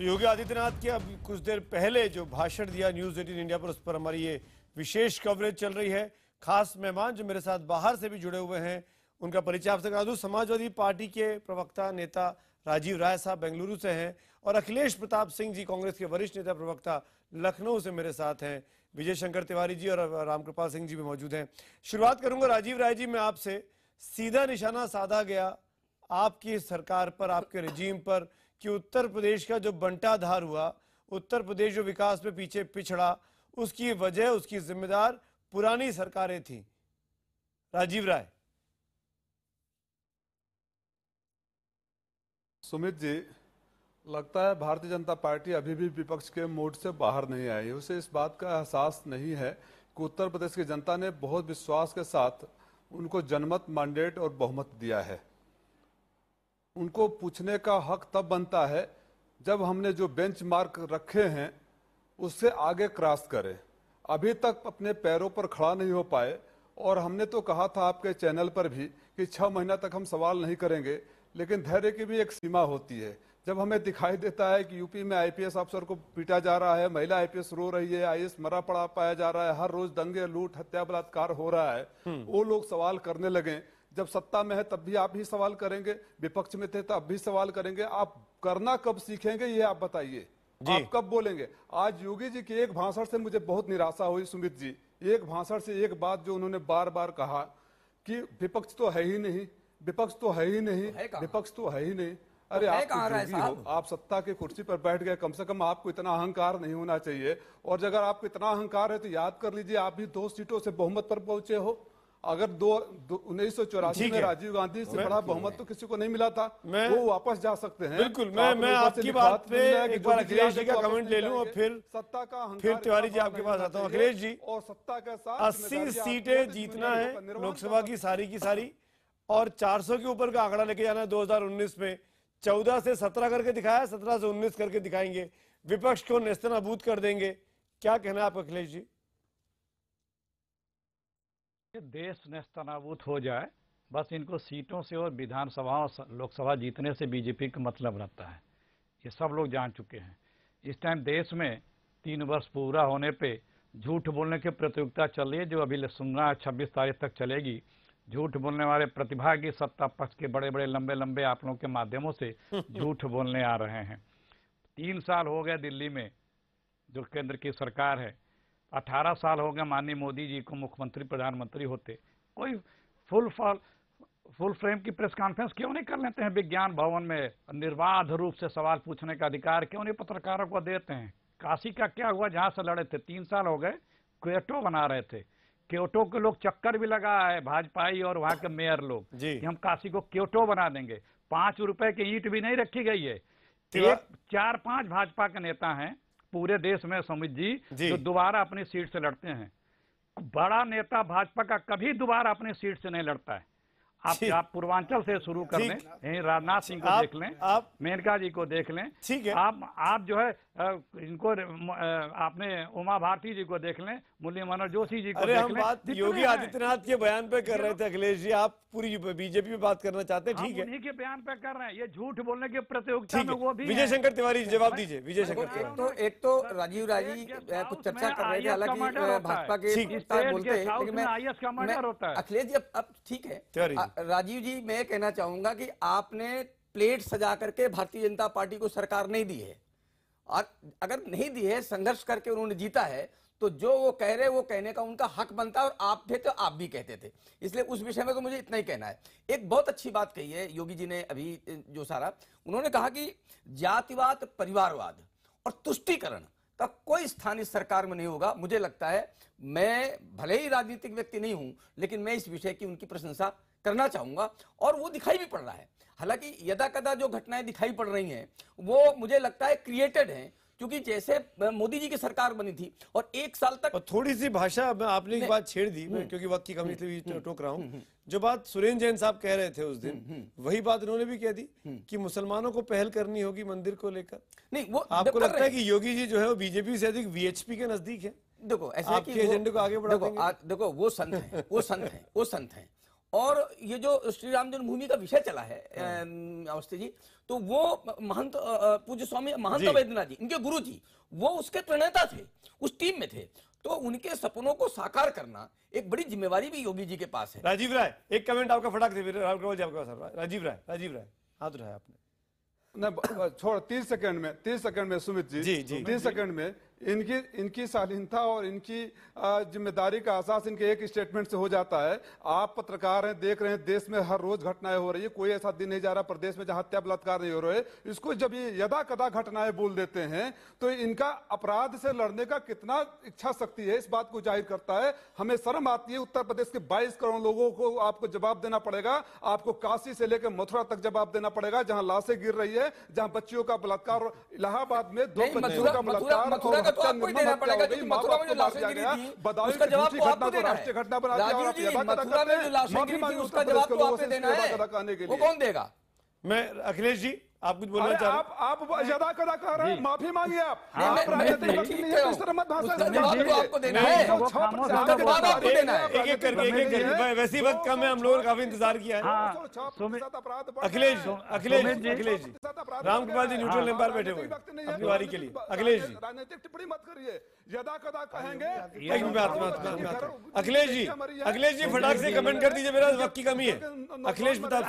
योगी आदित्यनाथ के अब कुछ देर पहले जो भाषण दिया न्यूज 18 इंडिया पर, उस पर हमारी ये विशेष कवरेज चल रही है। खास मेहमान जो मेरे साथ बाहर से भी जुड़े हुए हैं, उनका परिचय आपसे करा दूं। समाजवादी पार्टी के प्रवक्ता नेता राजीव राय साहब बेंगलुरु से हैं और अखिलेश प्रताप सिंह जी कांग्रेस के वरिष्ठ नेता प्रवक्ता लखनऊ से मेरे साथ हैं। विजय शंकर तिवारी जी और रामकृपाल सिंह जी भी मौजूद हैं। शुरुआत करूंगा राजीव राय जी, मैं आपसे। सीधा निशाना साधा गया आपकी सरकार पर, आपके रिजीम पर, कि उत्तर प्रदेश का जो बंटाधार हुआ, उत्तर प्रदेश जो विकास में पीछे पिछड़ा, उसकी वजह, उसकी जिम्मेदार पुरानी सरकारें थी। राजीव राय। सुमित जी, लगता है भारतीय जनता पार्टी अभी भी विपक्ष के मोड से बाहर नहीं आई है। उसे इस बात का एहसास नहीं है कि उत्तर प्रदेश की जनता ने बहुत विश्वास के साथ उनको जनमत मैंडेट और बहुमत दिया है। उनको पूछने का हक तब बनता है जब हमने जो बेंचमार्क रखे हैं उससे आगे क्रॉस करें। अभी तक अपने पैरों पर खड़ा नहीं हो पाए और हमने तो कहा था आपके चैनल पर भी कि 6 महीना तक हम सवाल नहीं करेंगे, लेकिन धैर्य की भी एक सीमा होती है। जब हमें दिखाई देता है कि यूपी में आईपीएस अफसर को पीटा जा रहा है, महिला आईपीएस रो रही है, आईएएस मरा पड़ा पाया जा रहा है, हर रोज दंगे, लूट, हत्या, बलात्कार हो रहा है, वो लोग सवाल करने लगे। जब सत्ता में है तब भी आप ही सवाल करेंगे, विपक्ष में थे तब भी सवाल करेंगे। आप करना कब सीखेंगे ये आप बताइए, आप कब बोलेंगे? आज योगी जी के एक भाषण से मुझे बहुत निराशा हुई सुमित जी। एक भाषण से एक बात जो उन्होंने बार बार कहा कि विपक्ष तो है ही नहीं, विपक्ष तो है ही नहीं, विपक्ष तो है ही नहीं। अरे आप सत्ता की कुर्सी पर बैठ गए, कम से कम आपको इतना अहंकार नहीं होना चाहिए। और अगर आपको इतना अहंकार है तो याद कर लीजिए, आप भी 2 सीटों से बहुमत पर पहुंचे हो। अगर 1984 में राजीव गांधी से बड़ा बहुमत तो किसी को नहीं मिला था, वो वापस जा सकते हैं। बिल्कुल, मैं आपकी बात पे एक बार अखिलेश जी का कमेंट ले लूं और फिर सत्ता का फिर तिवारी जी आपके पास आता हूं। अखिलेश जी, और सत्ता के साथ 80 सीटें जीतना है लोकसभा की सारी, और 400 के ऊपर का आंकड़ा लेके जाना है 2019 में। 14 से 17 करके दिखाया, 17 से 19 करके दिखाएंगे, विपक्ष को नेस्तनाबूद कर देंगे। क्या कहना है आप अखिलेश जी? देश नेस्तनाबूद हो जाए, बस इनको सीटों से और विधानसभा और लोकसभा जीतने से बीजेपी का मतलब रहता है। ये सब लोग जान चुके हैं। इस टाइम देश में 3 वर्ष पूरा होने पे झूठ बोलने की प्रतियोगिता चल रही है, जो अभी सुनना 26 तारीख तक चलेगी। झूठ बोलने वाले प्रतिभागी सत्ता पक्ष के बड़े बड़े लंबे आप लोगों के माध्यमों से झूठ बोलने आ रहे हैं। 3 साल हो गए दिल्ली में जो केंद्र की सरकार है, 18 साल हो गए माननीय मोदी जी को मुख्यमंत्री प्रधानमंत्री होते। कोई फुल फ्रेम की प्रेस कॉन्फ्रेंस क्यों नहीं कर लेते हैं? विज्ञान भवन में निर्बाध रूप से सवाल पूछने का अधिकार क्यों नहीं पत्रकारों को देते हैं? काशी का क्या हुआ जहां से लड़े थे? 3 साल हो गए क्योटो बना रहे थे। क्योटो के लोग चक्कर भी लगा है, भाजपाई और वहां के मेयर लोग, कि हम काशी को क्योटो बना देंगे। 5 रुपए की ईंट भी नहीं रखी गई है। 4-5 भाजपा के नेता हैं पूरे देश में सुमित जी जो दोबारा अपनी सीट से लड़ते हैं। बड़ा नेता भाजपा का कभी दोबारा अपनी सीट से नहीं लड़ता है। आप पूर्वांचल से शुरू कर लें, राजनाथ सिंह को देख लें, आप मेनका जी को देख लें, ठीक है, आप जो है इनको आपने उमा भारती जी को देख लें, मुरली मनोहर जोशी जी को देख लें। हम बात योगी आदित्यनाथ के बयान पे कर रहे थे अखिलेश जी, आप पूरी बीजेपी पे बात करना चाहते हैं, ठीक है? उन्हीं के बयान पे कर रहे हैं। ये झूठ बोलने की प्रतियोगिता में वो भी। विजय शंकर तिवारी जवाब दीजिए। विजय शंकर तिवारी। एक तो राजीव राजी कुछ चर्चा कर रहे थे, हालांकि भाजपा के बोलते हैं, लेकिन मैं अखिलेश जी अब ठीक है। राजीव जी, मैं कहना चाहूंगा कि आपने प्लेट सजा करके भारतीय जनता पार्टी को सरकार नहीं दी है, और अगर नहीं दी है, संघर्ष करके उन्होंने जीता है, तो जो वो कह रहे वो कहने का उनका हक बनता है। और आप थे तो आप भी कहते थे, इसलिए उस विषय में तो मुझे इतना ही कहना है। एक बहुत अच्छी बात कही है योगी जी ने अभी, जो सारा उन्होंने कहा कि जातिवाद, परिवारवाद और तुष्टीकरण का कोई स्थान इस सरकार में नहीं होगा। मुझे लगता है, मैं भले ही राजनीतिक व्यक्ति नहीं हूं, लेकिन मैं इस विषय की उनकी प्रशंसा करना चाहूंगा, और वो दिखाई भी पड़ रहा है। हालांकि यदा कदा जो घटनाएं दिखाई पड़ रही हैं वो मुझे लगता है क्रिएटेड हैं, क्योंकि जैसे मोदी जी की सरकार बनी थी और 1 साल तक। और थोड़ी सी भाषा आपने एक बात छेड़ दी, मैं क्योंकि वक्त की कमी इसलिए टोक रहा हूँ। जो बात सुरेंद्र जैन साहब कह रहे थे उस दिन, वही बात उन्होंने भी कह दी कि मुसलमानों को पहल करनी होगी मंदिर को लेकर। नहीं, वो आपको लगता है कि योगी जी जो है वो बीजेपी से अधिक वीएचपी के नजदीक है? देखो, ऐसे आपके एजेंडे को आगे बढ़ा देंगे। देखो, वो संत हैं, वो संत हैं, और ये जो श्री राम जन्मभूमि का विषय चला है अवस्थी जी, तो वो महंत पूज्य स्वामी महंत वैद्यनाथ जी, इनके गुरु जी, वो उसके प्रणेता थे, उस टीम में थे। तो उनके सपनों को साकार करना एक बड़ी जिम्मेवारी भी योगी जी के पास है। राजीव राय, एक कमेंट आपका फटाक से, राजीव राय हाथ उठाया आपने। नहीं छोड़, 30 सेकंड में सुमित जी 30 सेकंड में इनकी शालीनता और इनकी जिम्मेदारी का एहसास इनके एक स्टेटमेंट से हो जाता है। आप पत्रकार हैं, देख रहे हैं देश में हर रोज घटनाएं हो रही है, कोई ऐसा दिन नहीं जा रहा प्रदेश में जहां हत्या बलात्कार नहीं हो रहे। इसको जब ये यदा कदा घटनाएं बोल देते हैं तो इनका अपराध से लड़ने का कितना इच्छा शक्ति है, इस बात को जाहिर करता है। हमें शर्म आती है, उत्तर प्रदेश के 22 करोड़ लोगों को आपको जवाब देना पड़ेगा। आपको काशी से लेकर मथुरा तक जवाब देना पड़ेगा, जहां लाशें गिर रही है, जहां बच्चियों का बलात्कार, इलाहाबाद में 2 बच्चियों का बलात्कार, तो आपको ही देना पड़ेगा, क्योंकि मथुरा में जो लाशें गिरी थी उसका जवाब तो आपको देना है। राजीव जी, मथुरा में जो लाशें गिरी थी उसका जवाब तो आपको देना है, वो कौन देगा? मैं अखिलेश जी, आप कुछ बोलना चाह रहे हैं? आप यदा कदा कह रहे हैं, माफी मांगिए आप। एक करके वैसे ही वक्त कम है, हम लोगों ने काफी इंतजार किया है। अखिलेश जी, रामकृपाल जी न्यूट्रल एम्पायर बैठे हुए अपनी बारी के लिए। अखिलेश जी, राजनीतिक टिप्पणी मत करिए, यदा कदा कहेंगे। अखिलेश जी फटाक से कमेंट कर दीजिए, मेरा वक्त की कमी है। अखिलेश प्रताप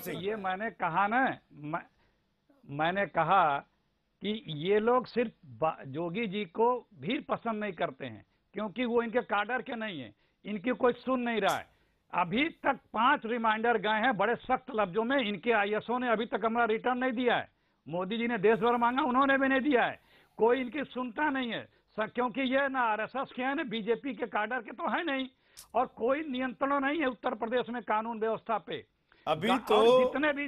सिंह, ये मैंने कहा ना, मैंने कहा कि ये लोग सिर्फ जोगी जी को भी पसंद नहीं करते हैं क्योंकि वो इनके काडर के नहीं है, इनकी कोई सुन नहीं रहा है। अभी तक 5 रिमाइंडर गए हैं बड़े सख्त लफ्जों में, इनके आईएसओ ने अभी तक हमारा रिटर्न नहीं दिया है। मोदी जी ने देश भर मांगा, उन्होंने भी नहीं दिया है। कोई इनकी सुनता नहीं है, क्योंकि ये ना आरएसएस के हैं ना बीजेपी के काडर के तो है नहीं, और कोई नियंत्रण नहीं है उत्तर प्रदेश में कानून व्यवस्था पे। अभी तो जितने भी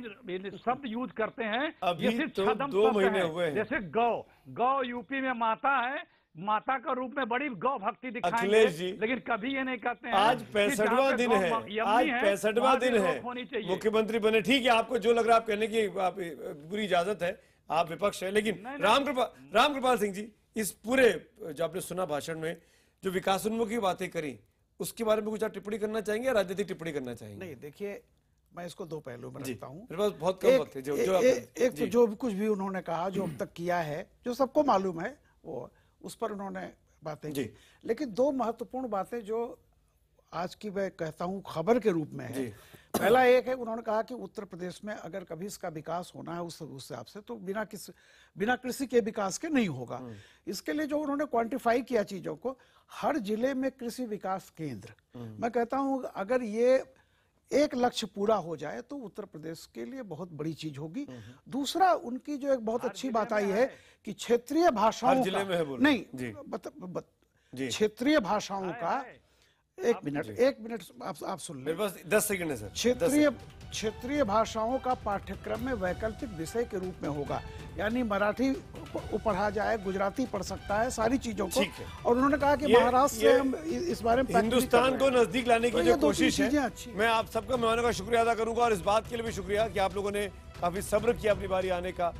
शब्द यूज करते हैं अभी तो 2 महीने हुए हैं। जैसे गौ यूपी में माता है, माता का रूप में बड़ी गौ भक्ति दिखाएंगे, लेकिन कभी ये नहीं कहते हैं। आज 65वां दिन है, आज 65वां दिन है मुख्यमंत्री बने। ठीक है, आपको जो लग रहा है आप कहने की पूरी इजाजत है, आप विपक्ष है, लेकिन रामकृपाल सिंह जी, इस पूरे जो आपने सुना भाषण में जो विकासोन्मुखी बातें करी, उसके बारे में कुछ आप टिप्पणी करना चाहेंगे या राजनीतिक टिप्पणी करना चाहेंगे? नहीं, देखिए मैं इसको 2 पहलू में रखता हूँ। मेरे पास बहुत कम वक्त है। एक तो जो कुछ भी उन्होंने कहा, जो अब तक किया है, जो सबको मालूम है, वो उस पर उन्होंने बातें की। लेकिन 2 महत्वपूर्ण बातें जो आज की मैं कहता हूँ खबर के रूप में है। पहला एक है, उन्होंने कहा कि उत्तर प्रदेश में अगर कभी इसका विकास होना है उस हिसाब से, तो बिना कृषि के विकास के नहीं होगा। इसके लिए जो उन्होंने क्वांटिफाई किया चीजों को, हर जिले में कृषि विकास केंद्र, मैं कहता हूँ अगर ये एक लक्ष्य पूरा हो जाए तो उत्तर प्रदेश के लिए बहुत बड़ी चीज होगी। दूसरा, उनकी जो एक बहुत अच्छी बात आई है कि क्षेत्रीय भाषाओं का नहीं, क्षेत्रीय भाषाओं का एक मिनट आप सुन लें, 10 सेकंड है सर। क्षेत्रीय भाषाओं का पाठ्यक्रम में वैकल्पिक विषय के रूप में होगा, यानी मराठी पढ़ा जाए, गुजराती पढ़ सकता है, सारी चीजों को। और उन्होंने कहा कि महाराष्ट्र से हम इस बारे में हिंदुस्तान को नजदीक लाने की जो कोशिश है, मैं आप सबका मेहमानों का शुक्रिया अदा करूंगा, और इस बात के लिए भी शुक्रिया कि आप लोगों ने काफी सब्र किया अपनी बारी आने का।